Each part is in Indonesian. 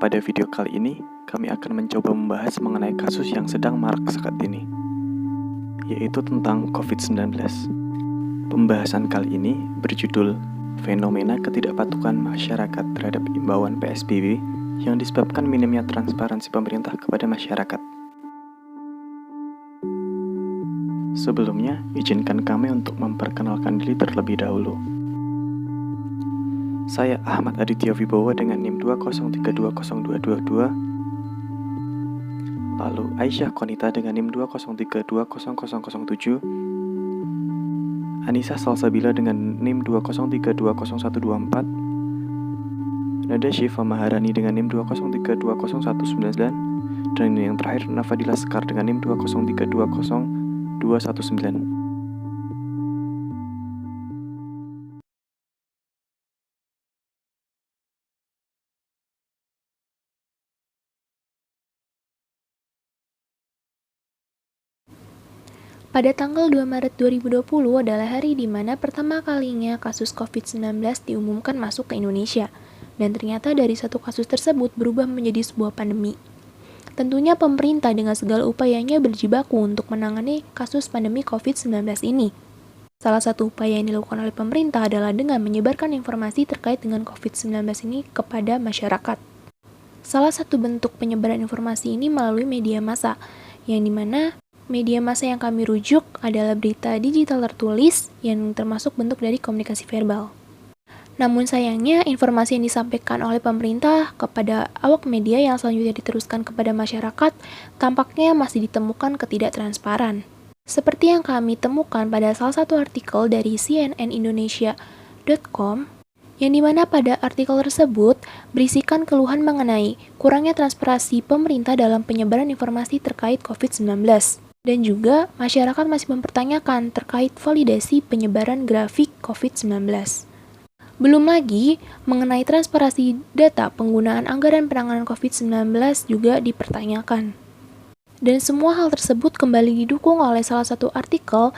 Pada video kali ini, kami akan mencoba membahas mengenai kasus yang sedang marak saat ini, yaitu tentang COVID-19. Pembahasan kali ini berjudul Fenomena Ketidakpatuhan Masyarakat Terhadap Imbauan PSBB yang disebabkan minimnya transparansi pemerintah kepada masyarakat. Sebelumnya, izinkan kami untuk memperkenalkan diri terlebih dahulu. Saya Ahmad Aditya Wibowo dengan NIM 2032022. Lalu Aisyah Konita dengan NIM 203200007. Anissa Salsabila dengan NIM 203200124. Nada Syifa Maharani dengan NIM 2032019. Dan yang terakhir Nafadila Sekar dengan NIM 203200219. Pada tanggal 2 Maret 2020 adalah hari di mana pertama kalinya kasus COVID-19 diumumkan masuk ke Indonesia. Dan ternyata dari satu kasus tersebut berubah menjadi sebuah pandemi. Tentunya pemerintah dengan segala upayanya berjibaku untuk menangani kasus pandemi COVID-19 ini. Salah satu upaya yang dilakukan oleh pemerintah adalah dengan menyebarkan informasi terkait dengan COVID-19 ini kepada masyarakat. Salah satu bentuk penyebaran informasi ini melalui media massa, yang dimana media massa yang kami rujuk adalah berita digital tertulis yang termasuk bentuk dari komunikasi verbal. Namun sayangnya, informasi yang disampaikan oleh pemerintah kepada awak media yang selanjutnya diteruskan kepada masyarakat tampaknya masih ditemukan ketidaktransparan. Seperti yang kami temukan pada salah satu artikel dari cnnindonesia.com, yang dimana pada artikel tersebut berisikan keluhan mengenai kurangnya transparansi pemerintah dalam penyebaran informasi terkait COVID-19. Dan juga masyarakat masih mempertanyakan terkait validasi penyebaran grafik COVID-19. Belum lagi, mengenai transparansi data penggunaan anggaran penanganan COVID-19 juga dipertanyakan. Dan semua hal tersebut kembali didukung oleh salah satu artikel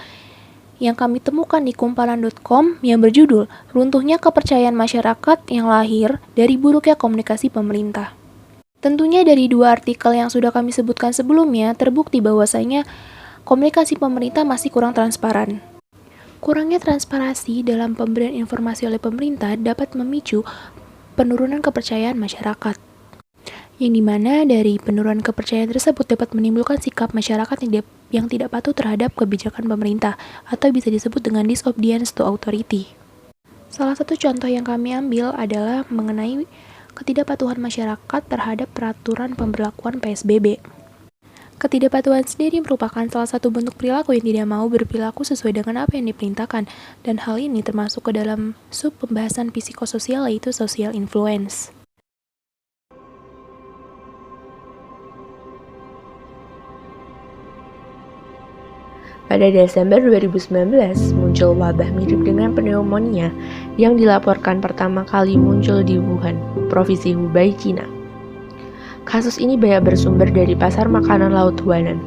yang kami temukan di kumparan.com yang berjudul Runtuhnya Kepercayaan Masyarakat yang Lahir dari Buruknya Komunikasi Pemerintah. Tentunya dari dua artikel yang sudah kami sebutkan sebelumnya, terbukti bahwasanya komunikasi pemerintah masih kurang transparan. Kurangnya transparansi dalam pemberian informasi oleh pemerintah dapat memicu penurunan kepercayaan masyarakat. Yang dimana dari penurunan kepercayaan tersebut dapat menimbulkan sikap masyarakat yang tidak patuh terhadap kebijakan pemerintah, atau bisa disebut dengan disobedience to authority. Salah satu contoh yang kami ambil adalah mengenai ketidakpatuhan masyarakat terhadap peraturan pemberlakuan PSBB. Ketidakpatuhan sendiri merupakan salah satu bentuk perilaku yang tidak mau berperilaku sesuai dengan apa yang diperintahkan, dan hal ini termasuk ke dalam sub pembahasan psikososial, yaitu social influence. Pada Desember 2019, muncul wabah mirip dengan pneumonia yang dilaporkan pertama kali muncul di Wuhan, Provinsi Hubei, Cina. Kasus ini banyak bersumber dari pasar makanan laut Huanan.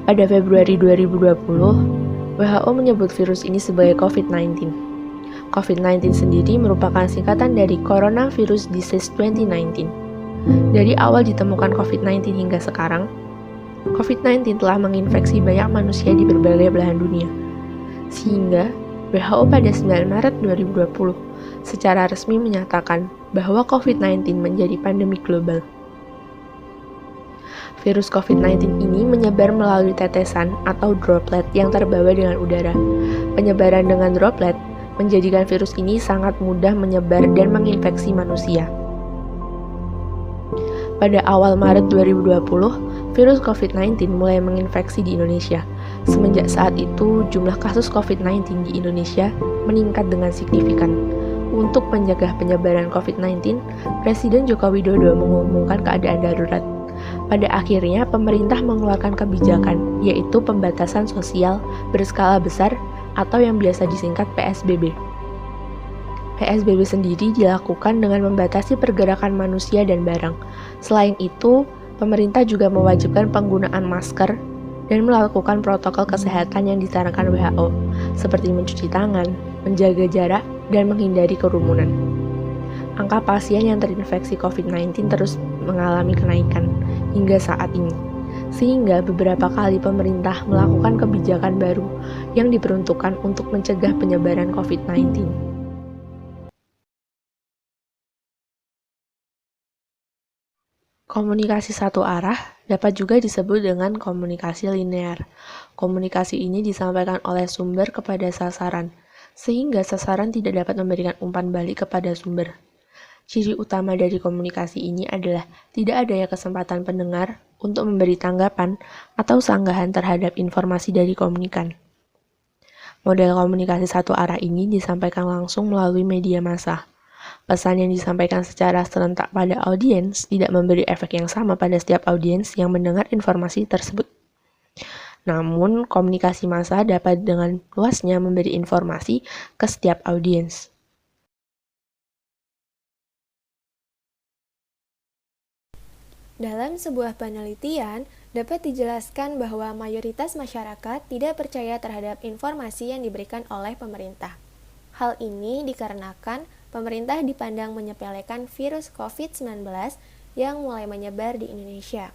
Pada Februari 2020, WHO menyebut virus ini sebagai COVID-19. COVID-19 sendiri merupakan singkatan dari Coronavirus Disease 2019. Dari awal ditemukan COVID-19 hingga sekarang, COVID-19 telah menginfeksi banyak manusia di berbagai belahan dunia. Sehingga, WHO pada 9 Maret 2020 secara resmi menyatakan bahwa COVID-19 menjadi pandemi global. Virus COVID-19 ini menyebar melalui tetesan atau droplet yang terbawa dengan udara. Penyebaran dengan droplet menjadikan virus ini sangat mudah menyebar dan menginfeksi manusia. Pada awal Maret 2020, virus COVID-19 mulai menginfeksi di Indonesia. Semenjak saat itu, jumlah kasus COVID-19 di Indonesia meningkat dengan signifikan. Untuk mencegah penyebaran COVID-19, Presiden Joko Widodo mengumumkan keadaan darurat. Pada akhirnya, pemerintah mengeluarkan kebijakan, yaitu pembatasan sosial berskala besar atau yang biasa disingkat PSBB. PSBB sendiri dilakukan dengan membatasi pergerakan manusia dan barang. Selain itu, pemerintah juga mewajibkan penggunaan masker dan melakukan protokol kesehatan yang disarankan WHO, seperti mencuci tangan, menjaga jarak, dan menghindari kerumunan. Angka pasien yang terinfeksi COVID-19 terus mengalami kenaikan hingga saat ini, sehingga beberapa kali pemerintah melakukan kebijakan baru yang diperuntukkan untuk mencegah penyebaran COVID-19. Komunikasi satu arah dapat juga disebut dengan komunikasi linear. Komunikasi ini disampaikan oleh sumber kepada sasaran, sehingga sasaran tidak dapat memberikan umpan balik kepada sumber. Ciri utama dari komunikasi ini adalah tidak adanya kesempatan pendengar untuk memberi tanggapan atau sanggahan terhadap informasi dari komunikan. Model komunikasi satu arah ini disampaikan langsung melalui media massa. Pesan yang disampaikan secara serentak pada audiens tidak memberi efek yang sama pada setiap audiens yang mendengar informasi tersebut. Namun, komunikasi massa dapat dengan luasnya memberi informasi ke setiap audiens. Dalam sebuah penelitian, dapat dijelaskan bahwa mayoritas masyarakat tidak percaya terhadap informasi yang diberikan oleh pemerintah. Hal ini dikarenakan pemerintah dipandang menyepelekan virus COVID-19 yang mulai menyebar di Indonesia.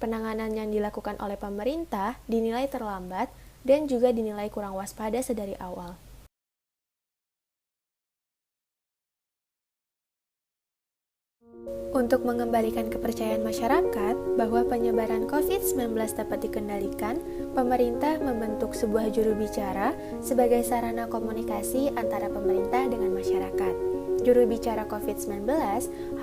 Penanganan yang dilakukan oleh pemerintah dinilai terlambat dan juga dinilai kurang waspada sedari awal. Untuk mengembalikan kepercayaan masyarakat bahwa penyebaran COVID-19 dapat dikendalikan, pemerintah membentuk sebuah juru bicara sebagai sarana komunikasi antara pemerintah dengan masyarakat. Juru bicara COVID-19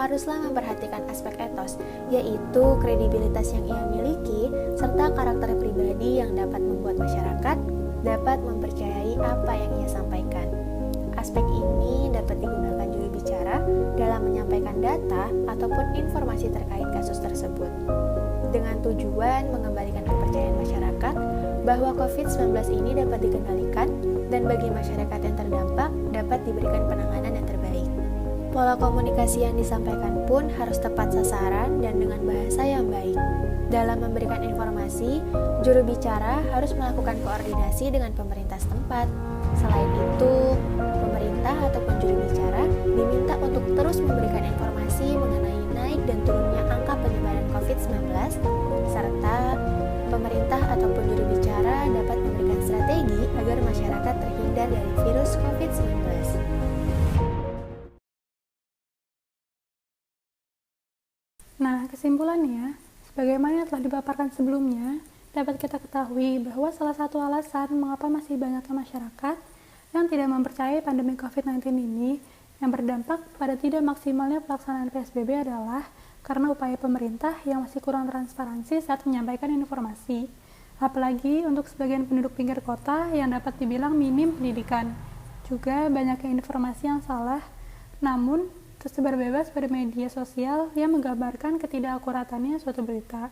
haruslah memperhatikan aspek etos, yaitu kredibilitas yang ia miliki, serta karakter pribadi yang dapat membuat masyarakat dapat mempercayai apa yang ia sampaikan. Aspek ini dapat digunakan juru bicara dalam menyampaikan data ataupun informasi terkait kasus tersebut, dengan tujuan mengembalikan kepercayaan masyarakat bahwa COVID-19 ini dapat dikendalikan dan bagi masyarakat yang terdampak dapat diberikan penanganan yang terbaik. Pola komunikasi yang disampaikan pun harus tepat sasaran dan dengan bahasa yang baik. Dalam memberikan informasi, juru bicara harus melakukan koordinasi dengan pemerintah setempat. Selain itu, pemerintah ataupun juru bicara diminta untuk terus memberikan informasi mengenai naik dan turunnya angka penyebaran COVID-19, serta pemerintah ataupun juru bicara dapat memberikan strategi agar masyarakat terhindar dari virus COVID-19. Nah, kesimpulannya, sebagaimana yang telah dipaparkan sebelumnya, dapat kita ketahui bahwa salah satu alasan mengapa masih banyaknya masyarakat yang tidak mempercayai pandemi COVID-19 ini yang berdampak pada tidak maksimalnya pelaksanaan PSBB adalah karena upaya pemerintah yang masih kurang transparansi saat menyampaikan informasi, apalagi untuk sebagian penduduk pinggir kota yang dapat dibilang minim pendidikan. Juga banyaknya informasi yang salah, namun tersebar bebas pada media sosial yang menggambarkan ketidakakuratannya suatu berita.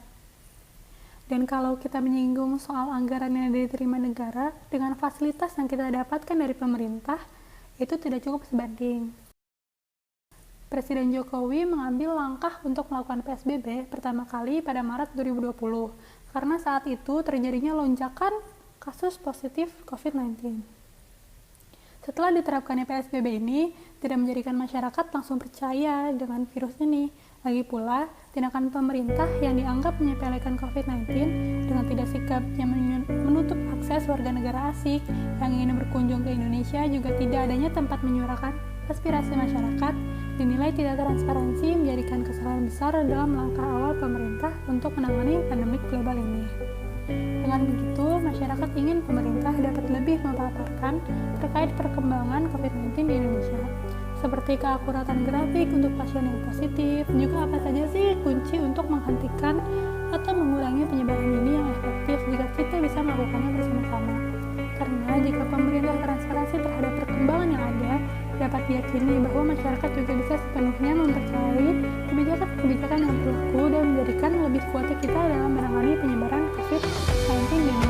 Dan kalau kita menyinggung soal anggaran yang diterima negara dengan fasilitas yang kita dapatkan dari pemerintah, itu tidak cukup sebanding. Presiden Jokowi mengambil langkah untuk melakukan PSBB pertama kali pada Maret 2020, karena saat itu terjadinya lonjakan kasus positif COVID-19. Setelah diterapkannya PSBB ini, tidak menjadikan masyarakat langsung percaya dengan virus ini. Lagi pula, tindakan pemerintah yang dianggap menyepelekan COVID-19 dengan tidak sikapnya menutup akses warga negara asing yang ingin berkunjung ke Indonesia juga tidak adanya tempat menyuarakan aspirasi masyarakat dinilai tidak transparansi menjadikan kesalahan besar dalam langkah awal pemerintah untuk menangani pandemi global ini. Dengan begitu, masyarakat ingin pemerintah dapat lebih memaparkan terkait perkembangan COVID-19 di Indonesia, seperti keakuratan grafik untuk pasien yang positif, juga apa saja sih kunci untuk menghentikan atau mengurangi penyebaran ini yang efektif jika kita bisa melakukannya bersama-sama. Karena jika pemerintah transparansi terhadap perkembangan yang ada, dapat diyakini bahwa masyarakat juga bisa sepenuhnya mempercayai kebijakan-kebijakan yang berlaku dan menjadikan lebih kuatnya kita dalam menangani penyebaran COVID-19 di Indonesia.